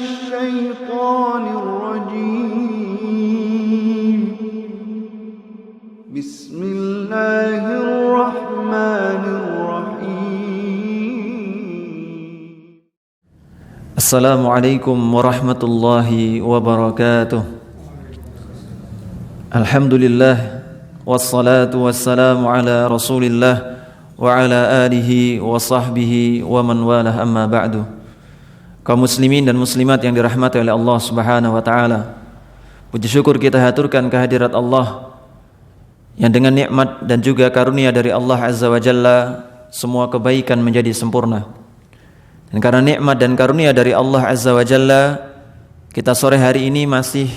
الشيطان الرجيم بسم الله الرحمن الرحيم السلام عليكم ورحمة الله وبركاته. الحمد لله والصلاة والسلام على رسول الله وعلى آله وصحبه ومن walah, amma ba'du. Kaum muslimin dan muslimat yang dirahmati oleh Allah Subhanahu wa taala, puji syukur kita haturkan kehadirat Allah yang dengan nikmat dan juga karunia dari Allah Azza wa Jalla semua kebaikan menjadi sempurna. Dan karena nikmat dan karunia dari Allah Azza wa Jalla, kita sore hari ini masih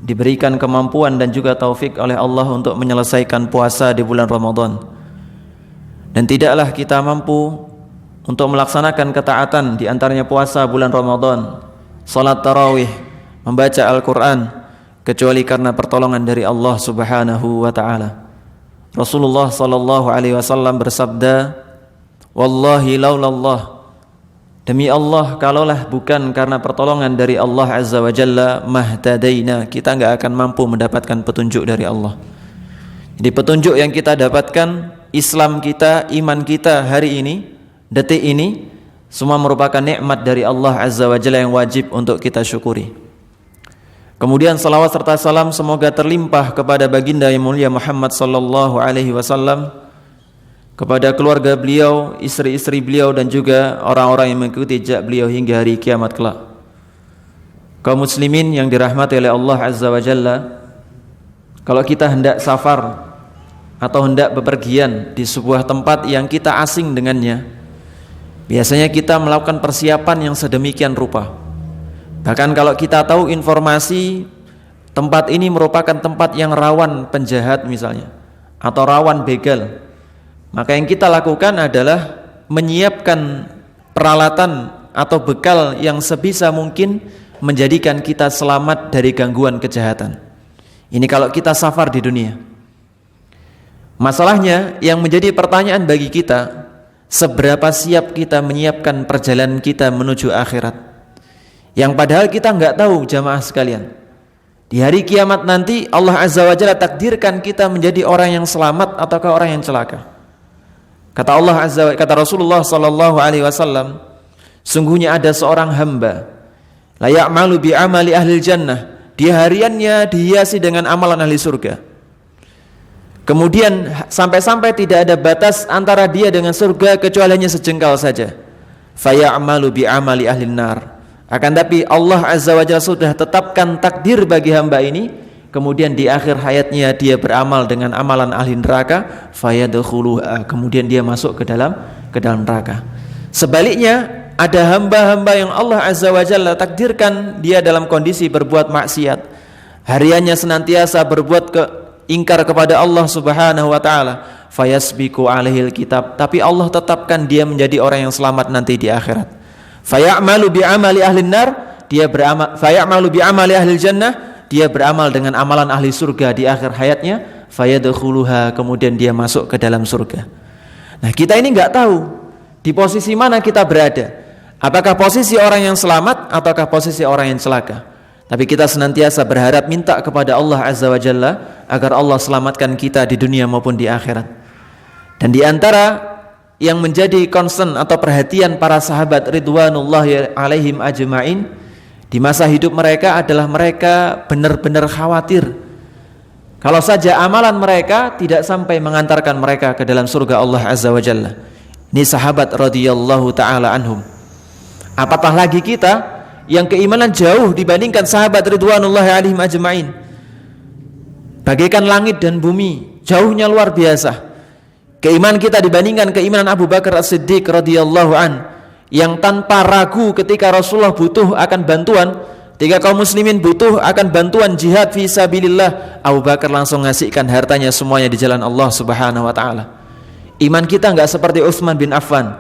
diberikan kemampuan dan juga taufik oleh Allah untuk menyelesaikan puasa di bulan Ramadan. Dan tidaklah kita mampu untuk melaksanakan ketaatan di antaranya puasa bulan Ramadan, salat tarawih, membaca Al-Quran, kecuali karena pertolongan dari Allah Subhanahu wa ta'ala. Rasulullah sallallahu alaihi wasallam bersabda, "Wallahi laulallah, demi Allah, kalaulah bukan karena pertolongan dari Allah Azza wa Jalla, mahtadaina, kita enggak akan mampu mendapatkan petunjuk dari Allah." Jadi petunjuk yang kita dapatkan, Islam kita, iman kita hari ini, detik ini, semua merupakan nikmat dari Allah Azza wa Jalla yang wajib untuk kita syukuri. Kemudian salawat serta salam semoga terlimpah kepada baginda yang mulia Muhammad sallallahu alaihi wasallam, kepada keluarga beliau, istri-istri beliau, dan juga orang-orang yang mengikuti jejak beliau hingga hari kiamat kelak. Kaum muslimin yang dirahmati oleh Allah Azza wa Jalla, kalau kita hendak safar atau hendak bepergian di sebuah tempat yang kita asing dengannya, biasanya kita melakukan persiapan yang sedemikian rupa. Bahkan kalau kita tahu informasi tempat ini merupakan tempat yang rawan penjahat misalnya, atau rawan begal, maka yang kita lakukan adalah menyiapkan peralatan atau bekal yang sebisa mungkin menjadikan kita selamat dari gangguan kejahatan. Ini kalau kita safar di dunia. Masalahnya yang menjadi pertanyaan bagi kita, seberapa siap kita menyiapkan perjalanan kita menuju akhirat, yang padahal kita enggak tahu jamaah sekalian. Di hari kiamat nanti Allah Azza wa Jalla takdirkan kita menjadi orang yang selamat ataukah orang yang celaka. Kata Rasulullah sallallahu alaihi wasallam, sungguhnya ada seorang hamba la ya'malu bi amali ahli jannah, dia hariannya dihiasi dengan amalan ahli surga. Kemudian sampai-sampai tidak ada batas antara dia dengan surga kecuali hanya sejengkal saja. Faya'malu bi amali ahli nar. Akan tapi Allah Azza wa Jalla sudah tetapkan takdir bagi hamba ini, kemudian di akhir hayatnya dia beramal dengan amalan ahli neraka, fayadkhuluha, kemudian dia masuk ke dalam neraka. Sebaliknya, ada hamba-hamba yang Allah Azza wa Jalla takdirkan dia dalam kondisi berbuat maksiat, hariannya senantiasa berbuat ingkar kepada Allah Subhanahu wa taala, fayasbiqu alaihil kitab, tapi Allah tetapkan dia menjadi orang yang selamat nanti di akhirat. Fayamalu bi amali ahli nar, dia beramal, fayamalu bi amali ahli jannah, dia beramal dengan amalan ahli surga di akhir hayatnya, fayadkhuluha, kemudian dia masuk ke dalam surga. Nah, kita ini enggak tahu di posisi mana kita berada. Apakah posisi orang yang selamat ataukah posisi orang yang celaka? Tapi kita senantiasa berharap minta kepada Allah Azza wa Jalla agar Allah selamatkan kita di dunia maupun di akhirat. Dan di antara yang menjadi concern atau perhatian para sahabat ridwanullahi alaihim ajma'in di masa hidup mereka adalah mereka benar-benar khawatir kalau saja amalan mereka tidak sampai mengantarkan mereka ke dalam surga Allah Azza wa Jalla. Ini sahabat radhiyallahu ta'ala anhum. Apatah lagi kita yang keimanan jauh dibandingkan sahabat ridwanullahi alaihim ajma'in. Bagaikan langit dan bumi, jauhnya luar biasa. Keimanan kita dibandingkan keimanan Abu Bakar As-Siddiq radhiyallahu an, yang tanpa ragu ketika Rasulullah butuh akan bantuan, ketika kaum muslimin butuh akan bantuan jihad fi sabilillah, Abu Bakar langsung ngasihkan hartanya semuanya di jalan Allah Subhanahu wa taala. Iman kita enggak seperti Utsman bin Affan.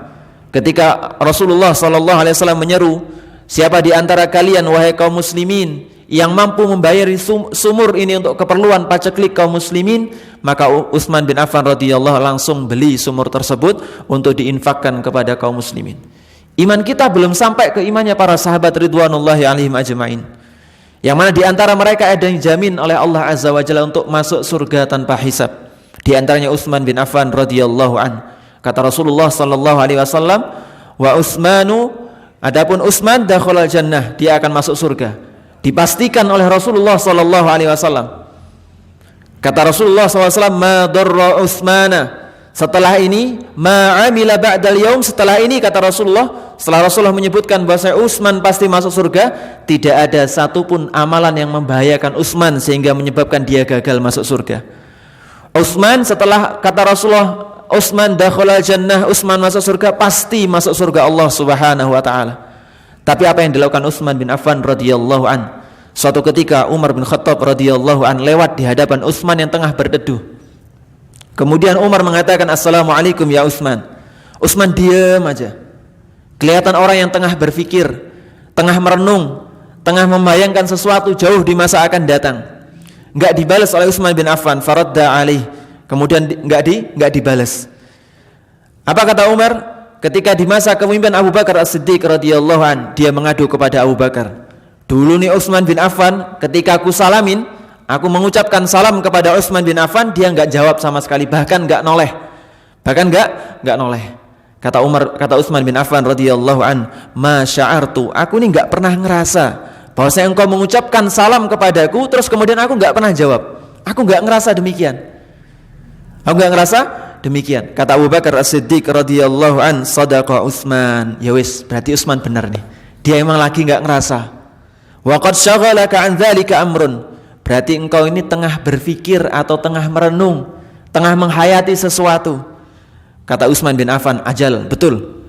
Ketika Rasulullah sallallahu alaihi wasallam menyeru, siapa di antara kalian wahai kaum muslimin yang mampu membayari sumur ini untuk keperluan paceklik kaum muslimin, maka Utsman bin Affan radhiyallahu langsung beli sumur tersebut untuk diinfakkan kepada kaum muslimin. Iman kita belum sampai ke imannya para sahabat ridwanullahi alaihim ajma'in. Yang mana di antara mereka ada yang dijamin oleh Allah Azza wa Jalla untuk masuk surga tanpa hisab. Di antaranya Utsman bin Affan radhiyallahu an. Kata Rasulullah sallallahu alaihi wasallam, "Wa Utsmanu, adapun Utsman dakhalal jannah, dia akan masuk surga." Dipastikan oleh Rasulullah sallallahu alaihi wasallam. Kata Rasulullah SAW, "Ma darra Utsmana." Setelah ini, "Ma amila ba'dal yaum." Setelah ini kata Rasulullah, setelah Rasulullah menyebutkan bahwa Utsman pasti masuk surga, tidak ada satupun amalan yang membahayakan Utsman sehingga menyebabkan dia gagal masuk surga. Utsman, setelah kata Rasulullah, Utsman dakhalal jannah, Utsman masuk surga, pasti masuk surga Allah Subhanahu wa taala. Tapi apa yang dilakukan Utsman bin Affan radhiyallahu an? Suatu ketika Umar bin Khattab radhiyallahu an lewat di hadapan Utsman yang tengah berteduh. Kemudian Umar mengatakan, "Assalamualaikum ya Utsman." Utsman diam aja. Kelihatan orang yang tengah berpikir, tengah merenung, tengah membayangkan sesuatu jauh di masa akan datang. Enggak dibalas oleh Utsman bin Affan, faradda alaih. Kemudian enggak dibalas. Apa kata Umar? Ketika di masa kepemimpinan Abu Bakar As-Siddiq radhiyallahu an, dia mengadu kepada Abu Bakar. "Dulu nih Utsman bin Affan, ketika aku salamin, aku mengucapkan salam kepada Utsman bin Affan, dia enggak jawab sama sekali, bahkan enggak noleh." Bahkan enggak noleh. Kata Utsman bin Affan radhiyallahu an, "Ma sya'artu, aku ini enggak pernah ngerasa bahwa saya engkau mengucapkan salam kepadaku terus kemudian aku enggak pernah jawab. Aku enggak ngerasa demikian." Aku enggak ngerasa demikian. Kata Abu Bakar As-Siddiq radhiyallahu an, "Shadaqa Utsman." Ya wis, berarti Utsman benar nih. Dia emang lagi enggak ngerasa. "Wa qad syaghalaka an dzalika amrun." Berarti engkau ini tengah berpikir atau tengah merenung, tengah menghayati sesuatu. Kata Utsman bin Affan, "Ajal, betul."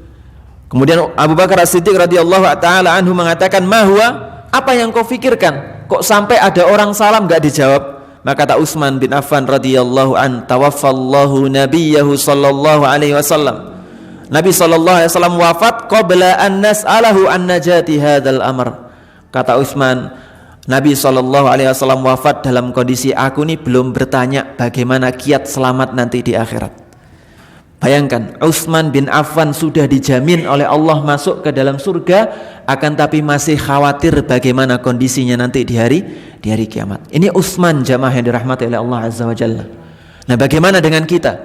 Kemudian Abu Bakar As-Siddiq radhiyallahu taala anhu mengatakan, "Ma huwa? Apa yang kau fikirkan? Kok sampai ada orang salam enggak dijawab?" Maka kata Utsman bin Affan radhiyallahu an, "Tawaffallahu nabiyyahu sallallahu alaihi wasallam." Nabi sallallahu alaihi wasallam wafat qabla an nas'alahu an najati hadzal amr. Kata Utsman, Nabi sallallahu alaihi wasallam wafat dalam kondisi aku nih belum bertanya bagaimana kiat selamat nanti di akhirat. Bayangkan, Utsman bin Affan sudah dijamin oleh Allah masuk ke dalam surga, akan tapi masih khawatir bagaimana kondisinya nanti di hari kiamat. Ini Utsman, jamaah yang dirahmati oleh Allah Azza wa Jalla. Nah, bagaimana dengan kita?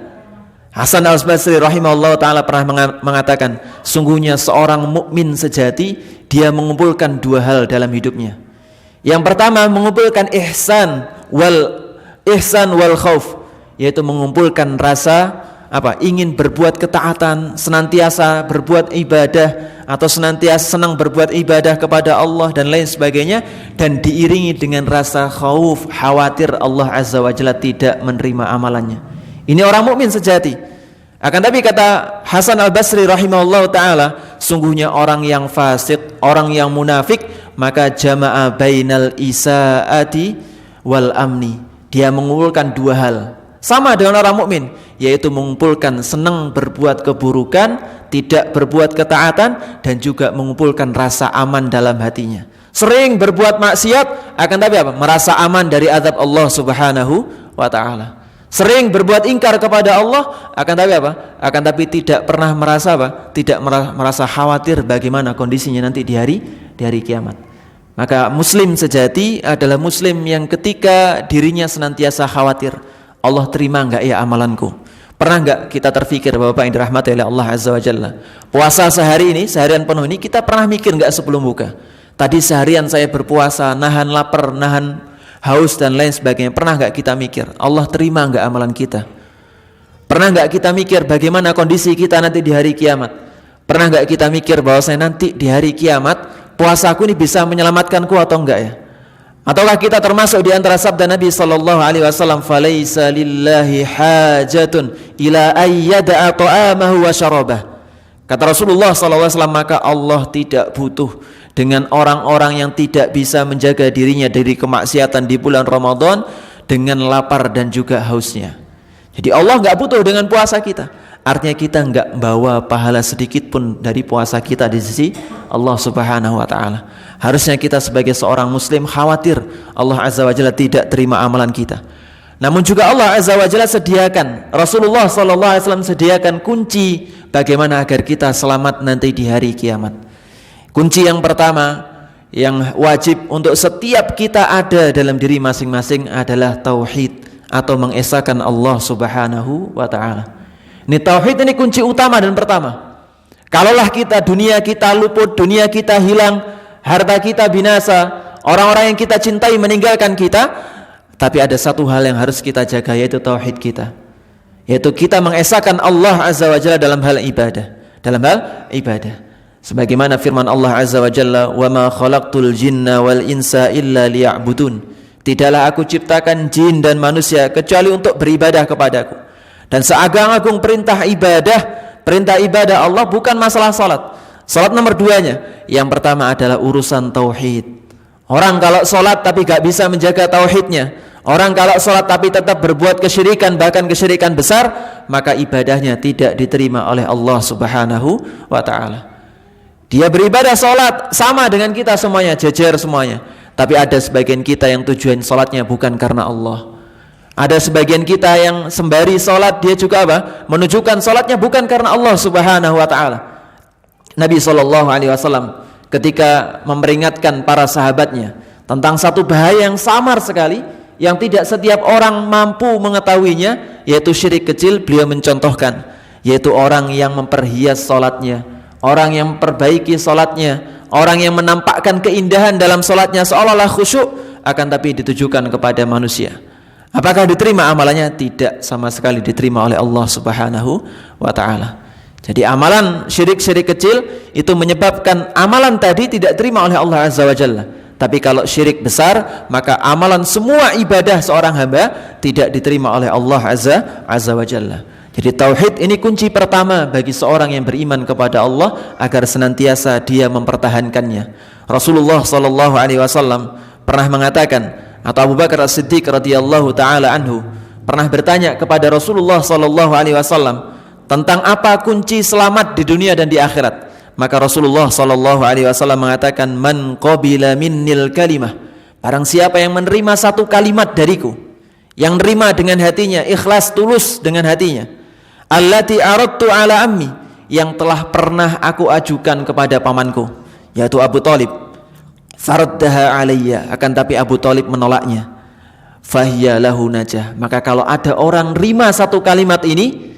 Hasan Al-Basri rahimahullah ta'ala pernah mengatakan, sungguhnya seorang mukmin sejati, dia mengumpulkan dua hal dalam hidupnya. Yang pertama, mengumpulkan ihsan wal khauf, yaitu mengumpulkan rasa ingin berbuat ketaatan, senantiasa berbuat ibadah, atau senantiasa senang berbuat ibadah kepada Allah dan lain sebagainya, dan diiringi dengan rasa khauf, khawatir Allah Azza wa Jalla tidak menerima amalannya. Ini orang mukmin sejati. Akan tapi kata Hasan Al-Basri rahimahullah ta'ala, sungguhnya orang yang fasik, orang yang munafik, maka jama'a bainal isaati wal amni. Dia mengumpulkan dua hal, sama dengan orang mukmin, yaitu mengumpulkan senang berbuat keburukan, tidak berbuat ketaatan, dan juga mengumpulkan rasa aman dalam hatinya. Sering berbuat maksiat, akan tapi merasa aman dari azab Allah Subhanahu wa ta'ala. Sering berbuat ingkar kepada Allah, akan tapi tidak pernah merasa tidak merasa khawatir bagaimana kondisinya nanti di hari kiamat. Maka muslim sejati adalah muslim yang ketika dirinya senantiasa khawatir, Allah terima enggak ya amalanku? Pernah enggak kita terfikir, Bapak yang dirahmati oleh Allah Azza wa Jalla, puasa seharian penuh ini, kita pernah mikir enggak sebelum buka? Tadi seharian saya berpuasa, nahan lapar, nahan haus dan lain sebagainya. Pernah enggak kita mikir, Allah terima enggak amalan kita? Pernah enggak kita mikir bagaimana kondisi kita nanti di hari kiamat? Pernah enggak kita mikir bahwa saya nanti di hari kiamat, puasaku ini bisa menyelamatkanku atau enggak ya? Ataukah kita termasuk di antara sabda Nabi sallallahu alaihi wasallam, "Falaisa lillahi hajatun ila ayyada'a ta'amahu wa syarabah." Kata Rasulullah sallallahu alaihi wasallam, maka Allah tidak butuh dengan orang-orang yang tidak bisa menjaga dirinya dari kemaksiatan di bulan Ramadan dengan lapar dan juga hausnya. Jadi Allah enggak butuh dengan puasa kita. Artinya kita enggak bawa pahala sedikit pun dari puasa kita di sisi Allah Subhanahu wa ta'ala. Harusnya kita sebagai seorang muslim khawatir Allah Azza wa Jalla tidak terima amalan kita. Namun juga Allah Azza wa Jalla sediakan, Rasulullah sallallahu alaihi wasallam sediakan bagaimana agar kita selamat nanti di hari kiamat. Kunci yang pertama yang wajib untuk setiap kita ada dalam diri masing-masing adalah tauhid atau mengesahkan Allah Subhanahu wa taala. Ini tauhid, ini kunci utama dan pertama. Kalaulah dunia kita luput, dunia kita hilang, harta kita binasa, orang-orang yang kita cintai meninggalkan kita, tapi ada satu hal yang harus kita jaga, yaitu tauhid kita. Yaitu kita mengesahkan Allah Azza wa Jalla dalam hal ibadah. Sebagaimana firman Allah Azza wa Jalla, "Wa ma khalaqtul jinna wal insa illa liya'budun." Tidaklah aku ciptakan jin dan manusia kecuali untuk beribadah kepadaku. Dan seagung-agung perintah ibadah Allah bukan masalah salat. Salat nomor 2-nya. Yang pertama adalah urusan tauhid. Orang kalau salat tapi gak bisa menjaga tauhidnya, orang kalau salat tapi tetap berbuat kesyirikan, bahkan kesyirikan besar, maka ibadahnya tidak diterima oleh Allah Subhanahu wa taala. Dia beribadah salat sama dengan kita semuanya, jejer semuanya. Tapi ada sebagian kita yang tujuan salatnya bukan karena Allah. Ada sebagian kita yang sembari salat dia juga menunjukkan salatnya bukan karena Allah Subhanahu wa taala. Nabi SAW ketika memperingatkan para sahabatnya tentang satu bahaya yang samar sekali, yang tidak setiap orang mampu mengetahuinya, yaitu syirik kecil, beliau mencontohkan, yaitu orang yang memperhias salatnya, orang yang memperbaiki salatnya, orang yang menampakkan keindahan dalam salatnya seolah-olah khusyuk, akan tapi ditujukan kepada manusia. Apakah diterima amalannya? Tidak sama sekali diterima oleh Allah Subhanahu wa taala. Jadi amalan syirik-syirik kecil itu menyebabkan amalan tadi tidak terima oleh Allah Azza wa Jalla. Tapi kalau syirik besar, maka amalan semua ibadah seorang hamba tidak diterima oleh Allah Azza wa Jalla. Jadi tauhid ini kunci pertama bagi seorang yang beriman kepada Allah agar senantiasa dia mempertahankannya. Rasulullah SAW pernah mengatakan, atau Abu Bakar As-Siddiq radhiyallahu taala anhu pernah bertanya kepada Rasulullah SAW tentang apa kunci selamat di dunia dan di akhirat. Maka Rasulullah SAW mengatakan, "Man qabila minnil kalimah." Barang siapa yang menerima satu kalimat dariku, yang nerima dengan hatinya, ikhlas tulus dengan hatinya, allati aradtu ala ammi, yang telah pernah aku ajukan kepada pamanku, yaitu Abu Thalib, faraddaha alayya, akan tapi Abu Thalib menolaknya, fahiya lahu najah. Maka kalau ada orang nerima satu kalimat ini,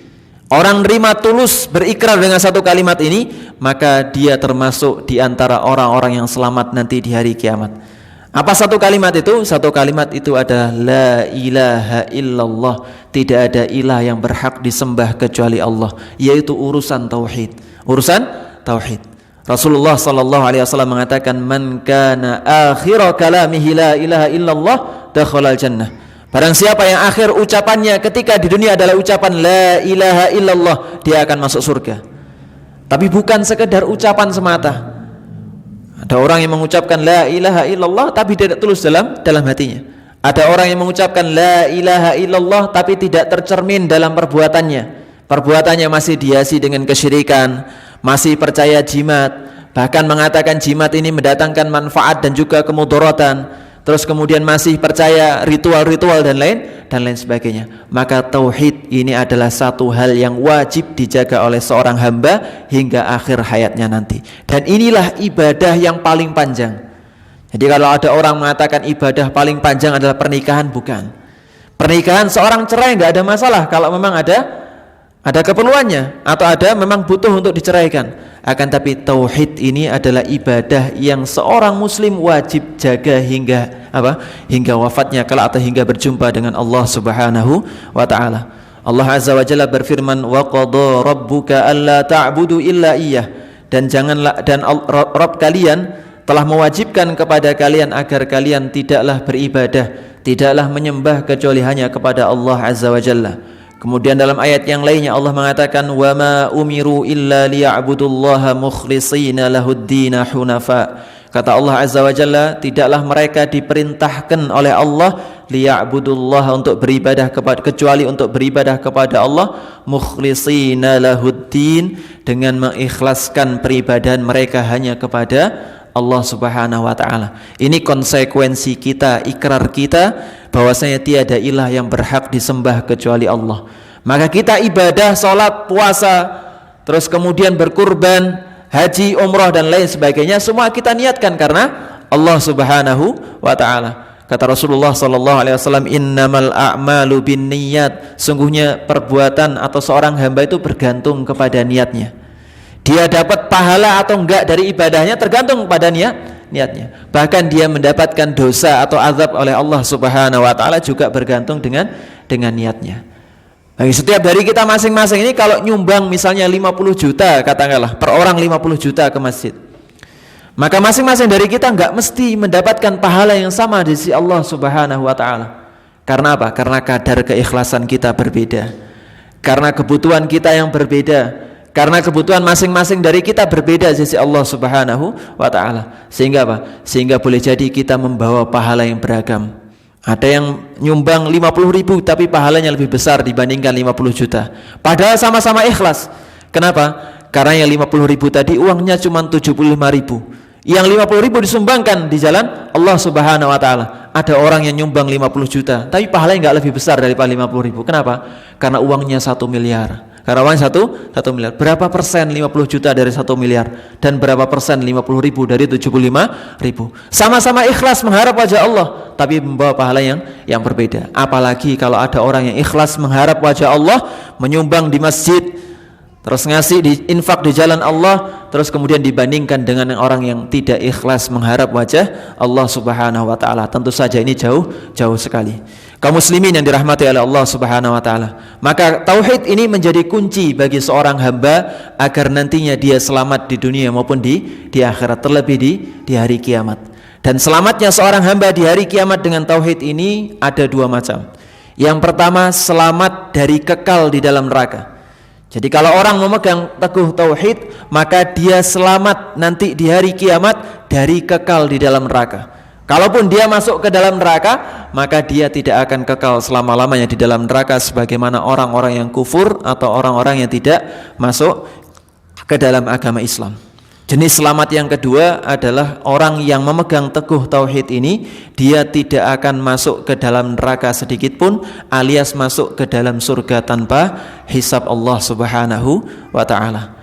orang nerima tulus berikrar dengan satu kalimat ini, maka dia termasuk di antara orang-orang yang selamat nanti di hari kiamat. Apa satu kalimat itu? Satu kalimat itu adalah la ilaha illallah, tidak ada ilah yang berhak disembah kecuali Allah, yaitu urusan tauhid. Urusan tauhid. Rasulullah SAW mengatakan, "Man kana akhira kalamihi la ilaha illallah dakhalal jannah." Barang siapa yang akhir ucapannya ketika di dunia adalah ucapan la ilaha illallah, dia akan masuk surga. Tapi bukan sekedar ucapan semata. Ada orang yang mengucapkan la ilaha illallah tapi tidak tulus dalam hatinya. Ada orang yang mengucapkan la ilaha illallah tapi tidak tercermin dalam perbuatannya. Perbuatannya masih dihiasi dengan kesyirikan, masih percaya jimat, bahkan mengatakan jimat ini mendatangkan manfaat dan juga kemudaratan. Terus kemudian masih percaya ritual-ritual dan lain sebagainya. Maka tauhid ini adalah satu hal yang wajib dijaga oleh seorang hamba hingga akhir hayatnya nanti. Dan inilah ibadah yang paling panjang. Jadi kalau ada orang mengatakan ibadah paling panjang adalah pernikahan, bukan. Pernikahan seorang cerai nggak ada masalah kalau memang ada keperluannya atau ada memang butuh untuk diceraikan. Akan tapi tauhid ini adalah ibadah yang seorang muslim wajib jaga hingga wafatnya kelak atau hingga berjumpa dengan Allah Subhanahu wa taala. Allah Azza wa Jalla berfirman, "Wa qada rabbuka alla ta'budu illa iyyah." Dan Rabb kalian telah mewajibkan kepada kalian agar kalian tidaklah beribadah, tidaklah menyembah kecuali hanya kepada Allah Azza wa Jalla. Kemudian dalam ayat yang lainnya Allah mengatakan, "Wa ma umiru illa liya'budullaha mukhlishina lahuddina hunafa." Kata Allah Azza wa Jalla, tidaklah mereka diperintahkan oleh Allah liya'budullaha, untuk beribadah kecuali untuk beribadah kepada Allah, mukhlishina lahuddin, dengan mengikhlaskan peribadahan mereka hanya kepada Allah Subhanahu wa taala. Ini konsekuensi kita, ikrar kita bahwasanya tiada ilah yang berhak disembah kecuali Allah. Maka kita ibadah, salat, puasa, terus kemudian berkurban, haji, umroh dan lain sebagainya, semua kita niatkan karena Allah Subhanahu wa taala. Kata Rasulullah sallallahu alaihi wasallam, innamal a'malu binniyat, sungguhnya perbuatan atau seorang hamba itu bergantung kepada niatnya. Dia dapat pahala atau enggak dari ibadahnya tergantung pada niatnya. Bahkan dia mendapatkan dosa atau azab oleh Allah Subhanahu wa taala juga bergantung dengan niatnya. Bagi setiap dari kita masing-masing ini kalau nyumbang misalnya 50 juta katakanlah, per orang 50 juta ke masjid, maka masing-masing dari kita enggak mesti mendapatkan pahala yang sama di sisi Allah Subhanahu wa taala. Karena apa? Karena kadar keikhlasan kita berbeda. Karena kebutuhan kita yang berbeda. Karena kebutuhan masing-masing dari kita berbeda di sisi Allah Subhanahu wa taala. Sehingga apa? Sehingga boleh jadi kita membawa pahala yang beragam. Ada yang nyumbang 50 ribu tapi pahalanya lebih besar dibandingkan 50 juta. Padahal sama-sama ikhlas. Kenapa? Karena yang 50 ribu tadi uangnya cuma 75 ribu. Yang 50 ribu disumbangkan di jalan Allah Subhanahu wa ta'ala. Ada orang yang nyumbang 50 juta tapi pahalanya nggak lebih besar daripada 50 ribu. Kenapa? Karena uangnya 1 miliar. Karena uangnya 1 miliar. Berapa persen 50 juta dari 1 miliar? Dan berapa persen 50 ribu dari 75 ribu? Sama-sama ikhlas mengharap wajah Allah, tapi membawa pahala yang berbeda. Apalagi kalau ada orang yang ikhlas mengharap wajah Allah, menyumbang di masjid, terus ngasih infak di jalan Allah, terus kemudian dibandingkan dengan orang yang tidak ikhlas mengharap wajah Allah Subhanahu wa taala. Tentu saja ini jauh sekali. Kaum muslimin yang dirahmati oleh Allah Subhanahu wa taala. Maka tauhid ini menjadi kunci bagi seorang hamba agar nantinya dia selamat di dunia maupun di akhirat, terlebih di hari kiamat. Dan selamatnya seorang hamba di hari kiamat dengan tauhid ini ada dua macam. Yang pertama, selamat dari kekal di dalam neraka. Jadi kalau orang memegang teguh tauhid, maka dia selamat nanti di hari kiamat dari kekal di dalam neraka. Kalaupun dia masuk ke dalam neraka, maka dia tidak akan kekal selama-lamanya di dalam neraka sebagaimana orang-orang yang kufur atau orang-orang yang tidak masuk ke dalam agama Islam. Jenis selamat yang kedua adalah orang yang memegang teguh tauhid ini, dia tidak akan masuk ke dalam neraka sedikit pun, alias masuk ke dalam surga tanpa hisab Allah Subhanahu wa ta'ala.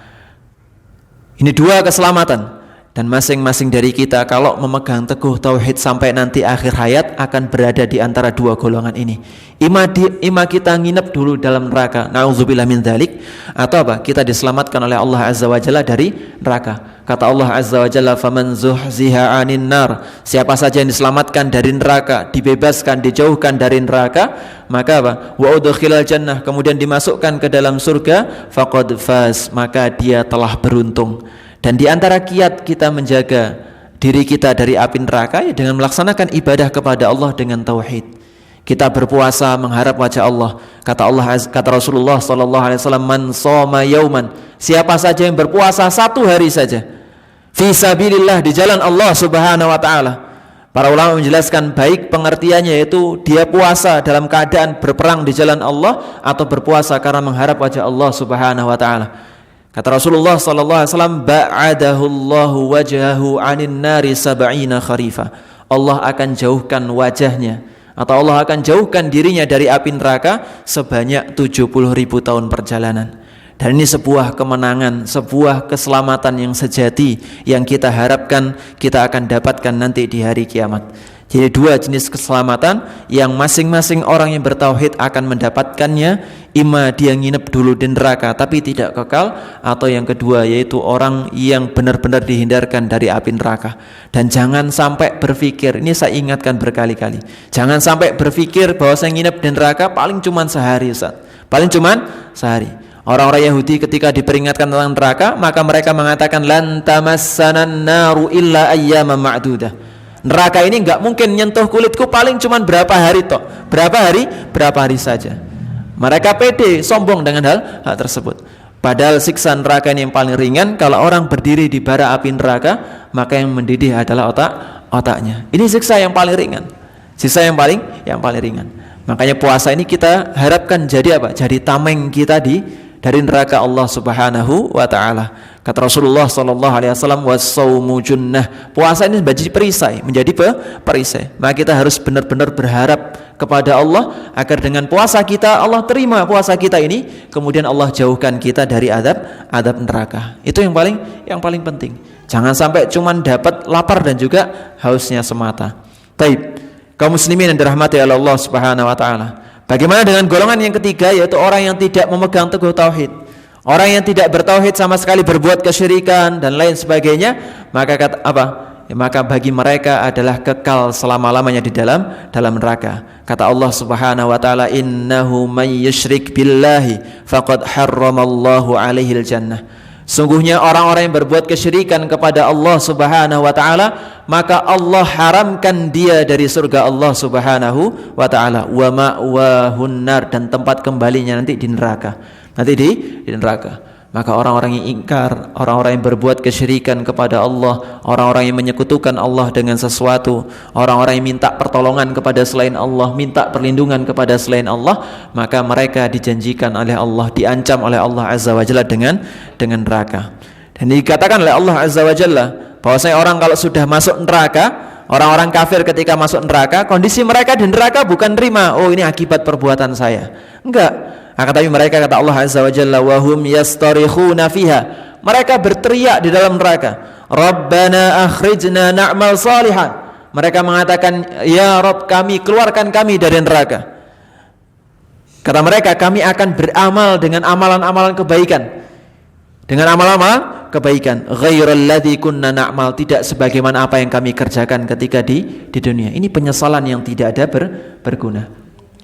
Ini dua keselamatan. Dan masing-masing dari kita kalau memegang teguh tauhid sampai nanti akhir hayat akan berada di antara dua golongan ini. Ima kita nginep dulu dalam neraka, na'udzubillah min dzalik, atau apa? Kita diselamatkan oleh Allah Azza wa Jalla dari neraka. Kata Allah Azza wa Jalla, "Faman zuhziha 'anil nar." Siapa saja yang diselamatkan dari neraka, dibebaskan, dijauhkan dari neraka, maka apa? Wa udkhilal jannah, kemudian dimasukkan ke dalam surga, faqad faz, maka dia telah beruntung. Dan di antara kiat kita menjaga diri kita dari api neraka ya dengan melaksanakan ibadah kepada Allah dengan tauhid. Kita berpuasa mengharap wajah Allah. Kata Rasulullah sallallahu alaihi wasallam, "Man shoma yauman." Siapa saja yang berpuasa satu hari saja fi sabilillah, di jalan Allah Subhanahu wa taala. Para ulama menjelaskan baik pengertiannya yaitu dia puasa dalam keadaan berperang di jalan Allah atau berpuasa karena mengharap wajah Allah Subhanahu wa taala. Kata Rasulullah sallallahu alaihi wasallam, ba'adahu Allahu wajhahu 'anin nari 70 kharifa. Allah akan jauhkan wajahnya atau Allah akan jauhkan dirinya dari api neraka sebanyak 70.000 tahun perjalanan. Dan ini sebuah kemenangan, sebuah keselamatan yang sejati yang kita harapkan kita akan dapatkan nanti di hari kiamat. Jadi dua jenis keselamatan yang masing-masing orang yang bertauhid akan mendapatkannya. Ima dia nginep dulu di neraka tapi tidak kekal, atau yang kedua yaitu orang yang benar-benar dihindarkan dari api neraka. Dan jangan sampai berpikir, ini saya ingatkan berkali-kali, jangan sampai berpikir bahwa saya nginep di neraka paling cuman sehari, Ustaz. Paling cuman sehari. Orang-orang Yahudi ketika diperingatkan tentang neraka, maka mereka mengatakan lan tamassanan naru illa ayyaman ma'dudah. Neraka ini enggak mungkin nyentuh kulitku, paling cuman berapa hari toh. Berapa hari saja. Mereka pede, sombong dengan hal tersebut. Padahal siksa neraka ini yang paling ringan. Kalau orang berdiri di bara api neraka, maka yang mendidih adalah otaknya. Ini siksa yang paling ringan. Siksa yang paling ringan. Makanya puasa ini kita harapkan jadi apa? Jadi tameng kita dari neraka Allah Subhanahu wa ta'ala. Kata Rasulullah sallallahu alaihi wasallam, was-shaumu junnah. Puasa ini menjadi perisai, perisai. Maka kita harus benar-benar berharap kepada Allah agar dengan puasa kita Allah terima puasa kita ini, kemudian Allah jauhkan kita dari adab neraka. Itu yang paling penting. Jangan sampai cuman dapat lapar dan juga hausnya semata. Baik, kaum muslimin yang dirahmati oleh Allah Subhanahu wa taala. Bagaimana dengan golongan yang ketiga, yaitu orang yang tidak memegang teguh tauhid? Orang yang tidak bertauhid sama sekali, berbuat kesyirikan dan lain sebagainya, maka maka bagi mereka adalah kekal selama-lamanya di dalam neraka. Kata Allah Subhanahu wa taala, innahu may yusyrik billahi faqad harramallahu alaihil jannah. Sungguhnya orang-orang yang berbuat kesyirikan kepada Allah Subhanahu wa taala, maka Allah haramkan dia dari surga Allah Subhanahu wa taala, wa ma'wahun nar, dan tempat kembalinya nanti di neraka. Di neraka. Maka orang-orang yang ingkar, orang-orang yang berbuat kesyirikan kepada Allah, orang-orang yang menyekutukan Allah dengan sesuatu, orang-orang yang minta pertolongan kepada selain Allah, minta perlindungan kepada selain Allah, maka mereka dijanjikan oleh Allah, diancam oleh Allah Azza wa Jalla dengan neraka. Dan dikatakan oleh Allah Azza wa Jalla bahwasanya orang kalau sudah masuk neraka, orang-orang kafir ketika masuk neraka, kondisi mereka di neraka bukan terima, oh ini akibat perbuatan saya. Enggak. Akan tapi mereka, kata Allah Azza wa Jalla, wahum yastarikhuna fiha, mereka berteriak di dalam neraka, Rabbana akhrijna na'mal salihan. Mereka mengatakan, ya Rabb kami, keluarkan kami dari neraka. Kata mereka, kami akan beramal dengan amalan-amalan kebaikan, dengan amalan-amalan kebaikan, ghairal ladzi kunna na'mal, tidak sebagaimana apa yang kami kerjakan ketika di dunia. Ini penyesalan yang tidak ada berguna.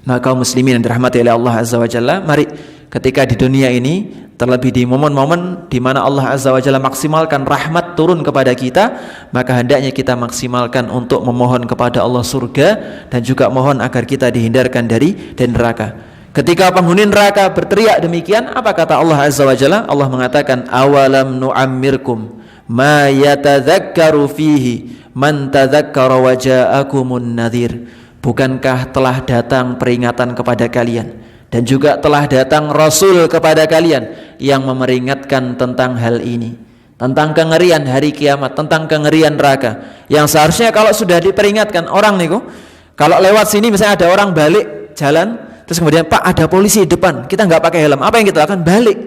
Maka kaum muslimin yang dirahmati oleh Allah Azza wa Jalla, mari ketika di dunia ini, terlebih di momen-momen di mana Allah Azza wa Jalla maksimalkan rahmat turun kepada kita, maka hendaknya kita maksimalkan untuk memohon kepada Allah surga dan juga mohon agar kita dihindarkan dari neraka. Ketika penghuni neraka berteriak demikian, apa kata Allah Azza wa Jalla? Allah mengatakan, awalam nu'ammirkum ma yatadzakkaru fihi man tadzakkara wa ja'akumun nadhir. Bukankah telah datang peringatan kepada kalian dan juga telah datang Rasul kepada kalian yang memperingatkan tentang hal ini, tentang kengerian hari kiamat, tentang kengerian neraka, yang seharusnya kalau sudah diperingatkan orang nih, kalau lewat sini misalnya ada orang balik jalan, terus kemudian Pak ada polisi di depan, kita nggak pakai helm, apa yang kita akan balik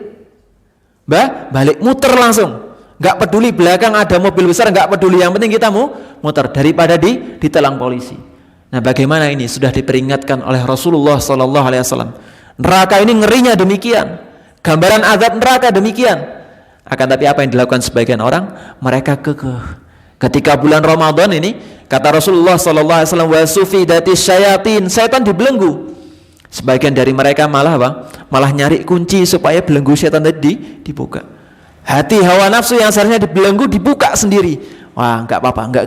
muter langsung, nggak peduli belakang ada mobil besar, nggak peduli, yang penting kita mau muter daripada ditelang polisi. Nah, bagaimana ini sudah diperingatkan oleh Rasulullah sallallahu alaihi wasallam. Neraka ini ngerinya demikian. Gambaran azab neraka demikian. Akan tapi apa yang dilakukan sebagian orang? Mereka kekeh. Ketika bulan Ramadan ini, kata Rasulullah sallallahu alaihi wasallam, wa sufidatis syayatin, setan dibelenggu. Sebagian dari mereka malah malah nyari kunci supaya belenggu setan tadi dibuka. Hati hawa nafsu yang seharusnya dibelenggu dibuka sendiri. Wah, enggak apa-apa, enggak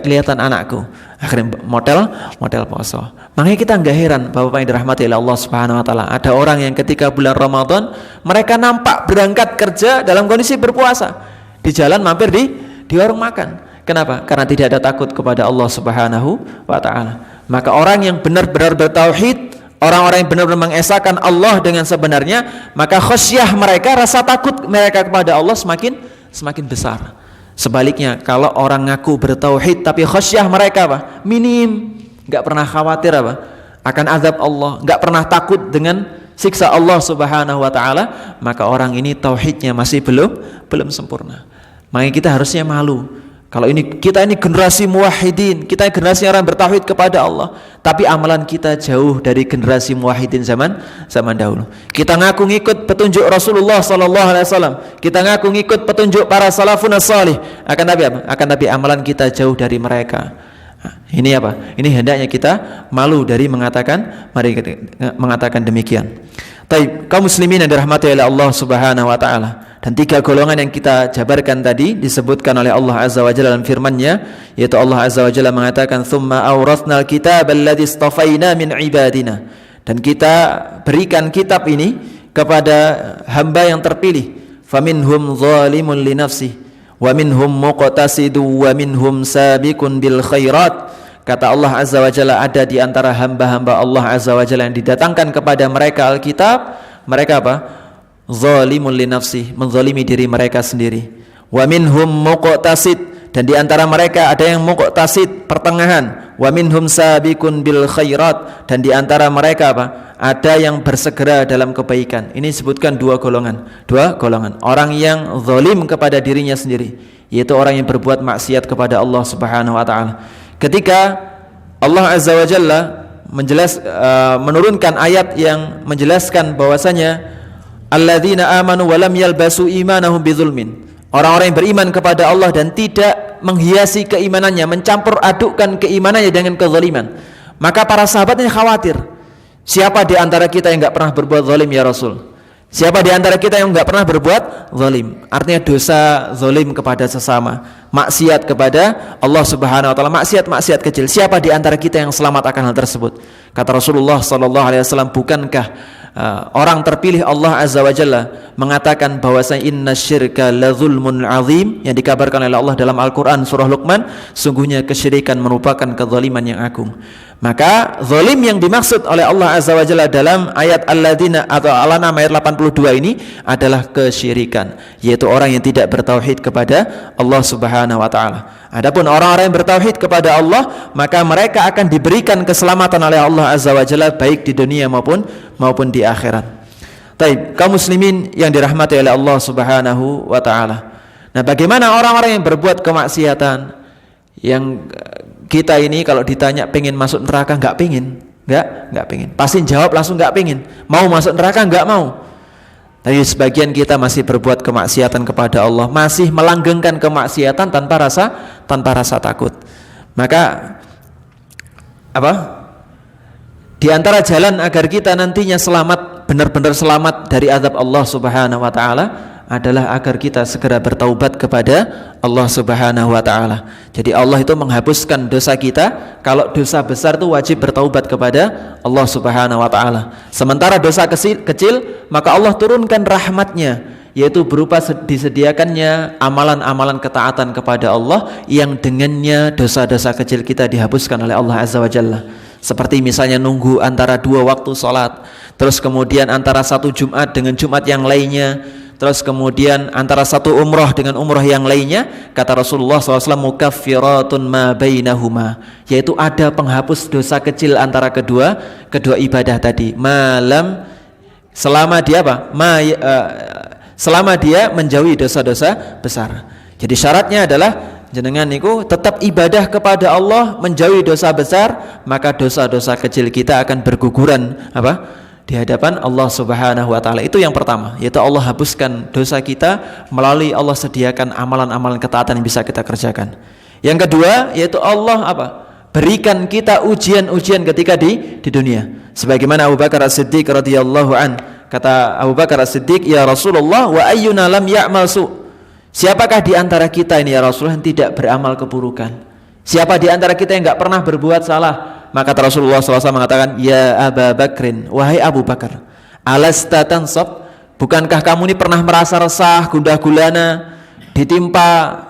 kelihatan anakku. Akhirnya model poso. Makanya kita enggak heran Bapak yang dirahmati oleh Allah Subhanahu wa taala, ada orang yang ketika bulan Ramadan mereka nampak berangkat kerja dalam kondisi berpuasa. Di jalan mampir di warung makan. Kenapa? Karena tidak ada takut kepada Allah Subhanahu wa taala. Maka orang yang benar-benar bertauhid, orang-orang yang benar-benar mengesahkan Allah dengan sebenarnya, maka khasyah mereka, rasa takut mereka kepada Allah semakin besar. Sebaliknya, kalau orang ngaku bertauhid tapi khasyah mereka minim, enggak pernah khawatir akan azab Allah, enggak pernah takut dengan siksa Allah Subhanahu wa taala, maka orang ini tauhidnya masih belum sempurna. Makanya kita harusnya malu. Kalau kita ini generasi muwahhidin, kita generasi orang bertauhid kepada Allah, tapi amalan kita jauh dari generasi muwahhidin zaman dahulu. Kita ngaku ngikut petunjuk Rasulullah sallallahu alaihi wasallam, kita ngaku ngikut petunjuk para salafun salih, akan tapi amalan kita jauh dari mereka. Ini Ini hendaknya kita malu dari mengatakan demikian. Baik, kaum muslimin yang dirahmati oleh Allah Subhanahu wa taala. Dan tiga golongan yang kita jabarkan tadi disebutkan oleh Allah Azza wa Jalla dalam firman-Nya, yaitu Allah Azza wa Jalla mengatakan, "Tsumma awratsnal kitaba alladzi istafaina min ibadina." Dan kita berikan kitab ini kepada hamba yang terpilih. Faminhum zalimun li nafsihi wa minhum muqtasidun wa minhum sabiqun bil khairat. Kata Allah Azza wa Jalla, ada di antara hamba-hamba Allah Azza wa Jalla yang didatangkan kepada mereka Alkitab, mereka zalimun li nafsih, menzalimi diri mereka sendiri. Wa minhum muqtasid, dan di antara mereka ada yang muqtasid, pertengahan. Wa minhum sabiqun bil khairat, dan di antara mereka ada yang bersegera dalam kebaikan. Ini disebutkan dua golongan. Orang yang zalim kepada dirinya sendiri, yaitu orang yang berbuat maksiat kepada Allah Subhanahu wa taala. Ketika Allah Azza wa Jalla menurunkan ayat yang menjelaskan bahwasanya alladzina amanu wa lam yalbasu imanahum bidzulmin, orang-orang yang beriman kepada Allah dan tidak menghiasi keimanannya, mencampur adukkan keimanannya dengan kezaliman. Maka para sahabatnya khawatir, siapa di antara kita yang enggak pernah berbuat zalim ya Rasul? Siapa di antara kita yang enggak pernah berbuat zalim? Artinya dosa zalim kepada sesama, maksiat kepada Allah Subhanahu wa taala, maksiat kecil. Siapa di antara kita yang selamat akan hal tersebut? Kata Rasulullah sallallahu alaihi wasallam, bukankah orang terpilih Allah Azza wa Jalla mengatakan bahwasanya innasyirka ladzulmun azim, yang dikabarkan oleh Allah dalam Al-Qur'an surah Luqman, sungguhnya kesyirikan merupakan kezaliman yang agung. Maka zalim yang dimaksud oleh Allah Azza wa Jalla dalam ayat alladzina atau Al-An'am ayat 82 ini adalah kesyirikan, yaitu orang yang tidak bertauhid kepada Allah Subhanahu wa taala. Adapun orang-orang yang bertauhid kepada Allah, maka mereka akan diberikan keselamatan oleh Allah Azza wa Jalla baik di dunia maupun di akhirat. Baik, kaum muslimin yang dirahmati oleh Allah Subhanahu wa taala. Nah, bagaimana orang-orang yang berbuat kemaksiatan, yang kita ini kalau ditanya pengen masuk neraka enggak pengen, enggak pengen. Pasti jawab langsung enggak pengen. Mau masuk neraka enggak mau. Tapi sebagian kita masih berbuat kemaksiatan kepada Allah, masih melanggengkan kemaksiatan tanpa rasa takut. Maka di antara jalan agar kita nantinya selamat, benar-benar selamat dari azab Allah Subhanahu wa taala adalah agar kita segera bertaubat kepada Allah Subhanahu wa taala. Jadi Allah itu menghapuskan dosa kita. Kalau dosa besar itu wajib bertaubat kepada Allah Subhanahu wa taala. Sementara dosa kecil, maka Allah turunkan rahmatnya, yaitu berupa disediakannya amalan-amalan ketaatan kepada Allah yang dengannya dosa-dosa kecil kita dihapuskan oleh Allah Azza wa Jalla. Seperti misalnya nunggu antara dua waktu sholat, terus kemudian antara satu Jumat dengan Jumat yang lainnya, terus kemudian antara satu umrah dengan umrah yang lainnya. Kata Rasulullah SAW, mukaffiratun ma bainahuma, yaitu ada penghapus dosa kecil antara kedua ibadah tadi. Selama dia menjauhi dosa-dosa besar. Jadi syaratnya adalah jenengan niku tetap ibadah kepada Allah, menjauhi dosa besar, maka dosa-dosa kecil kita akan berguguran di hadapan Allah Subhanahu wa taala. Itu yang pertama, yaitu Allah hapuskan dosa kita melalui Allah sediakan amalan-amalan ketaatan yang bisa kita kerjakan. Yang kedua, yaitu Allah berikan kita ujian-ujian ketika di dunia. Sebagaimana Abu Bakar As-Siddiq radhiyallahu an, kata Abu Bakar As-Siddiq, ya Rasulullah, wa ayyuna lam ya'mal su'. Siapakah di antara kita ini ya Rasulullah yang tidak beramal keburukan? Siapa di antara kita yang enggak pernah berbuat salah? Maka Rasulullah SAW mengatakan, ya Abu Bakrin, wahai Abu Bakar, alasta tansab, bukankah kamu ini pernah merasa resah, gundah gulana, ditimpa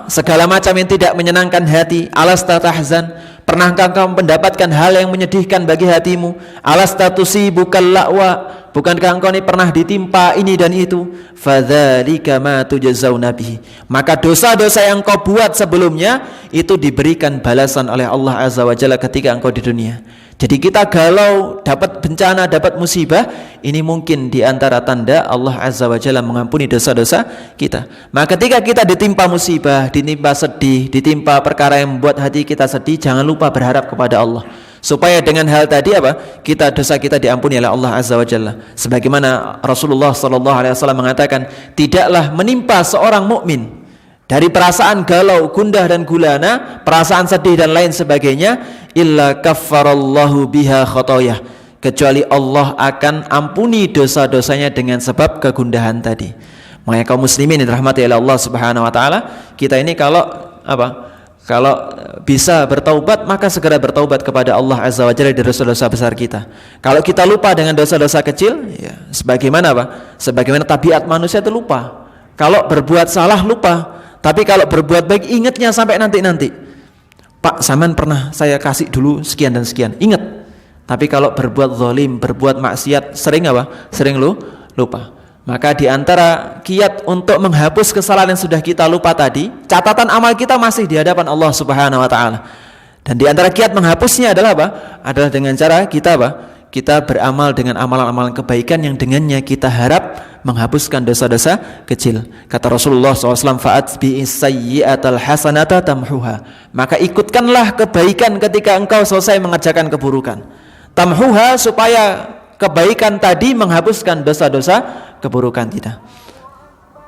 segala macam yang tidak menyenangkan hati? Alasta tahzan, pernahkah kamu mendapatkan hal yang menyedihkan bagi hatimu? Alasta tusibukal la'wa, bukankah engkau ini pernah ditimpa ini dan itu? Fadzalika ma tujzauna bihi, maka dosa-dosa yang kau buat sebelumnya itu diberikan balasan oleh Allah Azza wa Jalla ketika engkau di dunia. Jadi kita galau, dapat bencana, dapat musibah, ini mungkin di antara tanda Allah Azza wa Jalla mengampuni dosa-dosa kita. Maka ketika kita ditimpa musibah, ditimpa sedih, ditimpa perkara yang membuat hati kita sedih, jangan lupa berharap kepada Allah, supaya dengan hal tadi dosa kita diampuni oleh Allah Azza wa Jalla. Sebagaimana Rasulullah SAW mengatakan, tidaklah menimpa seorang mukmin dari perasaan galau, gundah dan gulana, perasaan sedih dan lain sebagainya, illa kaffarallahu biha khotoyah, kecuali Allah akan ampuni dosa-dosanya dengan sebab kegundahan tadi. Makanya kaum muslimin yang dirahmati oleh Allah Subhanahu wa taala, kita ini kalau bisa bertaubat, maka segera bertaubat kepada Allah Azza wa Jalla dari dosa-dosa besar kita. Kalau kita lupa dengan dosa-dosa kecil, ya sebagaimana sebagaimana tabiat manusia itu lupa. Kalau berbuat salah lupa, tapi kalau berbuat baik ingatnya sampai nanti. Pak, saman pernah saya kasih dulu sekian dan sekian, ingat. Tapi kalau berbuat zalim, berbuat maksiat, sering lupa. Maka di antara kiat untuk menghapus kesalahan yang sudah kita lupa tadi, catatan amal kita masih di hadapan Allah Subhanahu wa taala. Dan di antara kiat menghapusnya adalah apa? Adalah dengan cara kita apa? Kita beramal dengan amalan-amalan kebaikan yang dengannya kita harap menghapuskan dosa-dosa kecil. Kata Rasulullah SAW, "Fa'atbi'is sayyi'atal hasanata tamhuha." Maka ikutkanlah kebaikan ketika engkau selesai mengerjakan keburukan. Tamhuha, supaya kebaikan tadi menghapuskan dosa-dosa keburukan kita.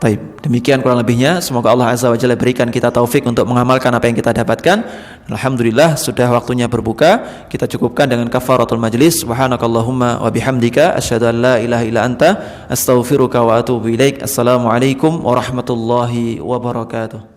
Baik, demikian kurang lebihnya. Semoga Allah Azza wa Jalla berikan kita taufik untuk mengamalkan apa yang kita dapatkan. Alhamdulillah, sudah waktunya berbuka. Kita cukupkan dengan kafaratul majlis. Subhanakallahumma wa bihamdika asyhadu an la ilaha illa anta astaghfiruka wa atubu ilaik. Assalamualaikum warahmatullahi wabarakatuh.